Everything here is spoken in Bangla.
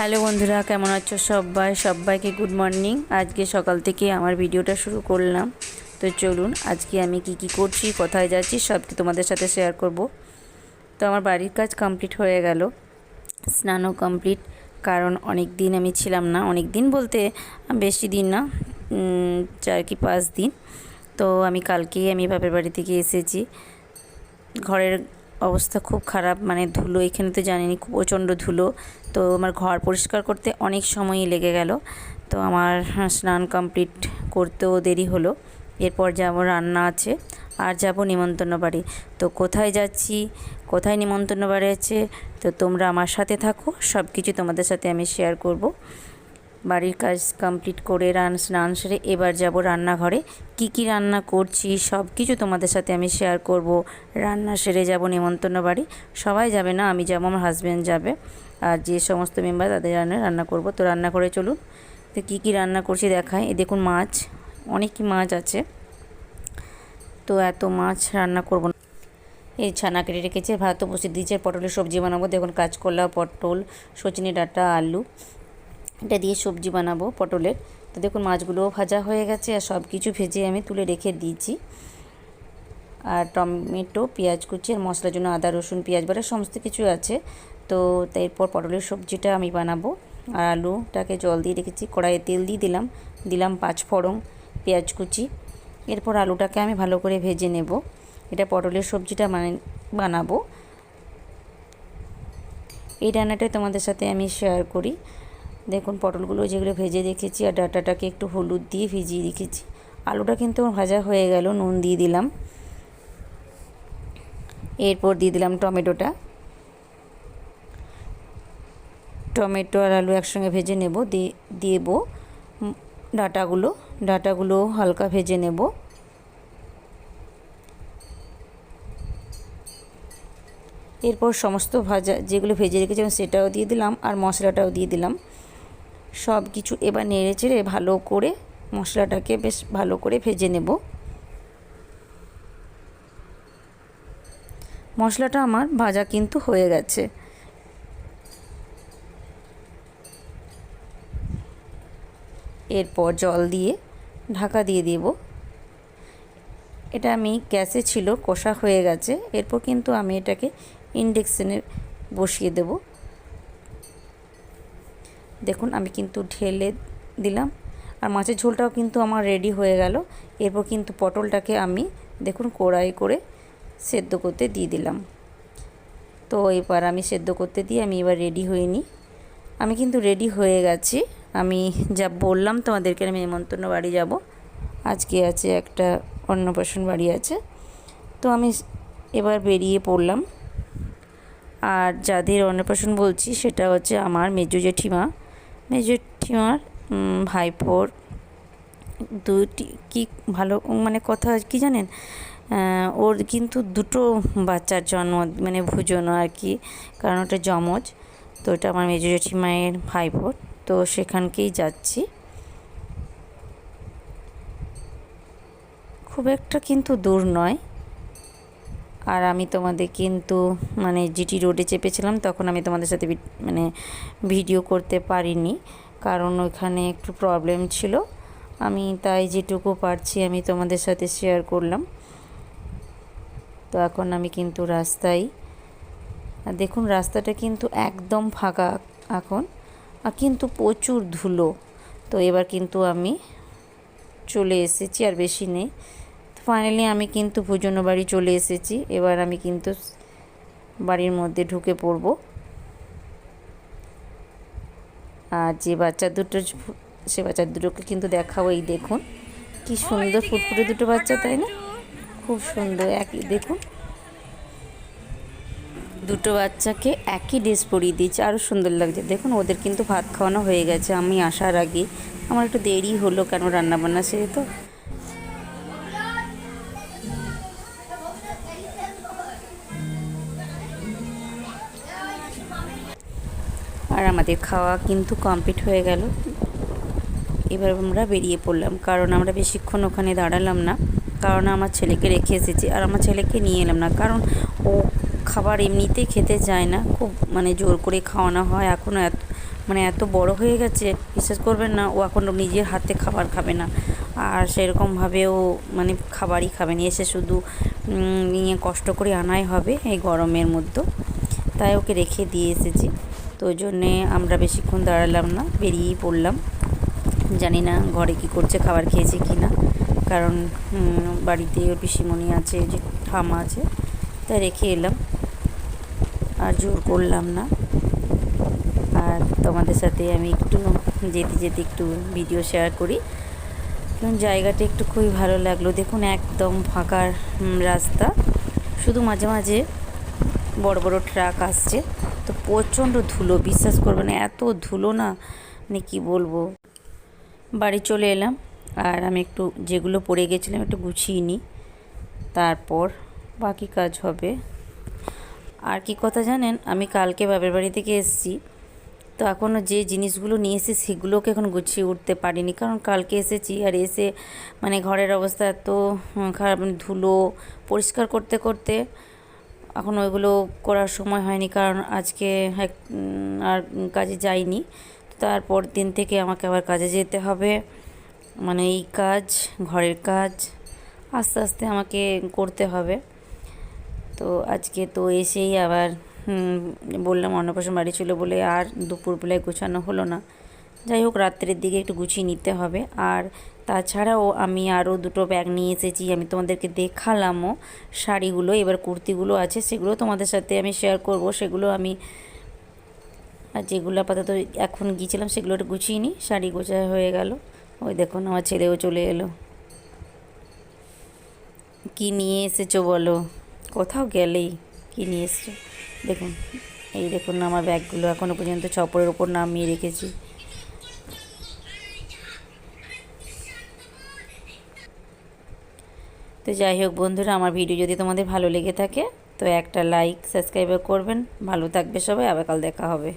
হ্যালো বন্ধুরা, কেমন আছো সবাইকে গুড মর্নিং। আজকে সকাল থেকে আমার ভিডিওটা শুরু করলাম। তো চলুন আজকে আমি কি করছি, কোথায় যাচ্ছি সব তোমাদের সাথে শেয়ার করব। তো আমার বাড়ির কাজ কমপ্লিট হয়ে গেল, স্নানও কমপ্লিট। কারণ অনেক দিন আমি ছিলাম না, অনেক দিন বলতে বেশি দিন না, 4 কি 5 দিন। তো আমি কালকেই বাপের বাড়ি থেকে এসেছি। ঘরের অবস্থা খুব খারাপ, মানে ধুলো, এখানে তো জানিনি খুব প্রচণ্ড ধুলো। তো আমার ঘর পরিষ্কার করতে অনেক সময়ই লেগে গেল। তো আমার স্নান কমপ্লিট করতেও দেরি হলো। এরপর যাব, রান্না আছে, আর যাব নিমন্ত্রণ বাড়ি। তো কোথায় যাচ্ছি, কোথায় নিমন্ত্রণ বাড়ি আছে, তো তোমরা আমার সাথে থাকো, সব কিছু তোমাদের সাথে আমি শেয়ার করব। বাড়ির কাজ কমপ্লিট করে স্নান সেরে এবার যাব রান্নাঘরে। কি রান্না করছি সব কিছু তোমাদের সাথে আমি শেয়ার করব। রান্না সেরে যাব নিমন্ত্রণ বাড়ি। সবাই যাবে না, আমি যাব, আমার হাজব্যান্ড যাবে, আর যে সমস্ত মেম্বার তাদের রান্না করব। তো রান্না করে চলুন। তো কী রান্না করছি দেখাই। এই দেখুন মাছ, অনেকই মাছ আছে। তো এত মাছ রান্না করব না। এই ছানা কেটে রেখেছে, ভাতও বসিয়ে দিয়েছে, পটলের সবজি বানাবো। দেখুন কাঁচকলা, পটল, সজনে ডাঁটা, আলু, এটা দিয়ে সবজি বানাবো পটলের। তো দেখুন মাছগুলোও ভাজা হয়ে গেছে, আর সব কিছু ভেজে আমি তুলে রেখে দিয়েছি। আর টমেটো, পেঁয়াজ কুচি, আর মশলার জন্য আদা রসুন পেঁয়াজ বাটা সমস্ত কিছু আছে। তো এরপর পটলের সবজিটা আমি বানাবো। আর আলুটাকে জল দিয়ে রেখেছি, কড়াইয়ে তেল দিয়ে দিলাম 5 ফোড়ন, পেঁয়াজ কুচি। এরপর আলুটাকে আমি ভালো করে ভেজে নেব। এটা পটলের সবজিটা বানাবো। এই রান্নাটাই তোমাদের সাথে আমি শেয়ার করি। দেখুন পটলগুলো যেগুলো ভেজে রেখেছি, আর ডাঁটাটাকে একটু হলুদ দিয়ে ভিজিয়ে রেখেছি। আলুটা কিন্তু ভাজা হয়ে গেল, নুন দিয়ে দিলাম। এরপর দিয়ে দিলাম টমেটো আর আলু একসঙ্গে ভেজে নেব। দেব ডাঁটাগুলো হালকা ভেজে নেব। এরপর সমস্ত ভাজা যেগুলো ভেজে রেখেছিলাম সেটাও দিয়ে দিলাম, আর মশলাটাও দিয়ে দিলাম। সব কিছু এবার নেড়ে চেড়ে ভালো করে মশলাটাকে বেশ ভালো করে ভেজে নেব। মশলাটা আমার ভাজা কিন্তু হয়ে গেছে। এরপর জল দিয়ে ঢাকা দিয়ে দেব। এটা আমি গ্যাসে ছিল, কষা হয়ে গেছে। এরপর কিন্তু আমি এটাকে ইন্ডাকশানে বসিয়ে দেব। দেখুন আমি কিন্তু ঢেলে দিলাম, আর মাছের ঝোলটাও কিন্তু আমার রেডি হয়ে গেল। এরপর কিন্তু পটলটাকে আমি দেখুন কড়াই করে সেদ্ধ করতে দিয়ে দিলাম। তো এবার আমি সেদ্ধ করতে দিয়ে আমি এবার রেডি হয়ে নিই। আমি কিন্তু রেডি হয়ে গেছি। আমি যা বললাম তোমাদেরকে, আমি নিমন্ত্রণ বাড়ি যাব। আজকে আছে একটা অন্নপ্রাশন বাড়ি আছে। তো আমি এবার বেরিয়ে পড়লাম। আর যাদের অন্নপ্রাশন বলছি সেটা হচ্ছে আমার মেজো জেঠিমার ভাইপোর দুটি, কি ভালো মানে কথা কি জানেন, ওর কিন্তু 2টো বাচ্চার জন্ম, মানে ভুজনো আর কি, কারণ ওটা যমজ। তো এটা আমার মেজো জেঠিমায়ের ভাইপোর। তো সেখানকেই যাচ্ছি। খুব একটা কিন্তু দূর নয়। আর আমি তোমাদের কিন্তু জিটি রোডে চেপেছিলাম, তখন আমি তোমাদের সাথে ভিডিও করতে পারিনি, কারণ ওইখানে একটু প্রবলেম ছিল। আমি তাই যেটুকু পারছি আমি তোমাদের সাথে শেয়ার করলাম। তো এখন আমি কিন্তু রাস্তায়, আর দেখুন রাস্তাটা কিন্তু একদম ফাঁকা এখন, আর কিন্তু প্রচুর ধুলো। তো এবার কিন্তু আমি চলে এসেছি, আর বেশি নেই। ফাইনালি আমি কিন্তু ভুজনো বাড়ি চলে এসেছি। এবার আমি কিন্তু বাড়ির মধ্যে ঢুকে পড়ব। আর যে বাচ্চা দুটোকে কিন্তু দেখাবো। এই দেখুন কি সুন্দর ফুটফুটে 2টো বাচ্চা, তাই না? খুব সুন্দর। একই দেখুন, 2টো বাচ্চাকে একই ড্রেস পরিয়ে দিয়েছে, আরও সুন্দর লাগছে। দেখুন ওদের কিন্তু ভাত খাওয়ানো হয়ে গেছে আমি আসার আগে। আমার একটু দেরি হলো, কেন রান্নাবান্না সেরে তো। আর আমাদের খাওয়া কিন্তু কমপ্লিট হয়ে গেল। এবার আমরা বেরিয়ে পড়লাম, কারণ আমরা বেশিক্ষণ ওখানে দাঁড়ালাম না, কারণ আমার ছেলেকে রেখে এসেছি। আর আমার ছেলেকে নিয়ে এলাম না, কারণ ও খাবার এমনিতেই খেতে চায় না, খুব মানে জোর করে খাওয়ানো হয়। এখনও এত বড় হয়ে গেছে, বিশ্বাস করবেন না, ও এখন নিজের হাতে খাবার খাবে না। আর সেরকমভাবেও মানে খাবারই খাবে না, এসে শুধু নিয়ে কষ্ট করে আনাই হবে এই গরমের মধ্যে। তাই ওকে রেখে দিয়ে এসেছি। তো ওই জন্যে আমরা বেশিক্ষণ দাঁড়ালাম না, বেরিয়েই পড়লাম। জানি না ঘরে কি করছে, খাবার খেয়েছে কি না, কারণ বাড়িতে ওর পিসিমণি আছে, যে ঠাম্মা আছে, তাই রেখে এলাম, আর জোর করলাম না। আর তোমাদের সাথে আমি একটু যেতে যেতে একটু ভিডিও শেয়ার করি, কারণ জায়গাটা একটু খুবই ভালো লাগলো। দেখুন একদম ফাঁকা রাস্তা, শুধু মাঝে মাঝে বড় বড় ট্রাক আসছে। তো প্রচণ্ড ধুলো, বিশ্বাস করবে না, এত ধুলো না, মানে কী বলবো। বাড়ি চলে এলাম, আর আমি একটু যেগুলো পড়ে গেছিলাম একটু গুছিয়ে নিই, তারপর বাকি কাজ হবে। আর কি কথা জানেন, আমি কালকে বাপের বাড়ি থেকে এসেছি, তো এখনও যে জিনিসগুলো নিয়ে এসেছি সেগুলোকে এখন গুছিয়ে উঠতে পারিনি, কারণ কালকে এসেছি আর এসে মানে ঘরের অবস্থা এত খারাপ, ধুলো পরিষ্কার করতে করতে এখন ওইগুলো করার সময় হয়নি, কারণ আজকে আর কাজে যাইনি। তারপর দিন থেকে আমাকে আবার কাজে যেতে হবে, মানে এই কাজ, ঘরের কাজ আস্তে আস্তে আমাকে করতে হবে। তো আজকে তো এসেই আবার বললাম অন্নপ্রাশন বাড়ি ছিল বলে আর দুপুরবেলায় গোছানো হলো না। যাই হোক, রাত্রের দিকে একটু গুছিয়ে নিতে হবে। আর তাছাড়াও আমি আরও দুটো ব্যাগ নিয়ে এসেছি, আমি তোমাদেরকে দেখালামও শাড়িগুলো, এবার কুর্তিগুলো আছে সেগুলো তোমাদের সাথে আমি শেয়ার করব। সেগুলো আমি আর যেগুলো আপাতত এখন গিয়েছিলাম সেগুলো একটু গুছিয়ে নিই। শাড়ি গোছায় হয়ে গেল। ওই দেখুন আমার ছেলেও চলে এলো। কি নিয়ে এসেছো বলো, কোথাও গেলেই কি নিয়ে এসছো। দেখুন, এই দেখুন আমার ব্যাগগুলো এখনও পর্যন্ত ছপরের ওপর নামিয়ে রেখেছি। তো যাই হোক বন্ধুরা, আমার ভিডিও যদি তোমাদের ভালো লেগে থাকে তো একটা লাইক সাবস্ক্রাইব করবেন। ভালো থাকবে সবাই, আবার কাল দেখা হবে।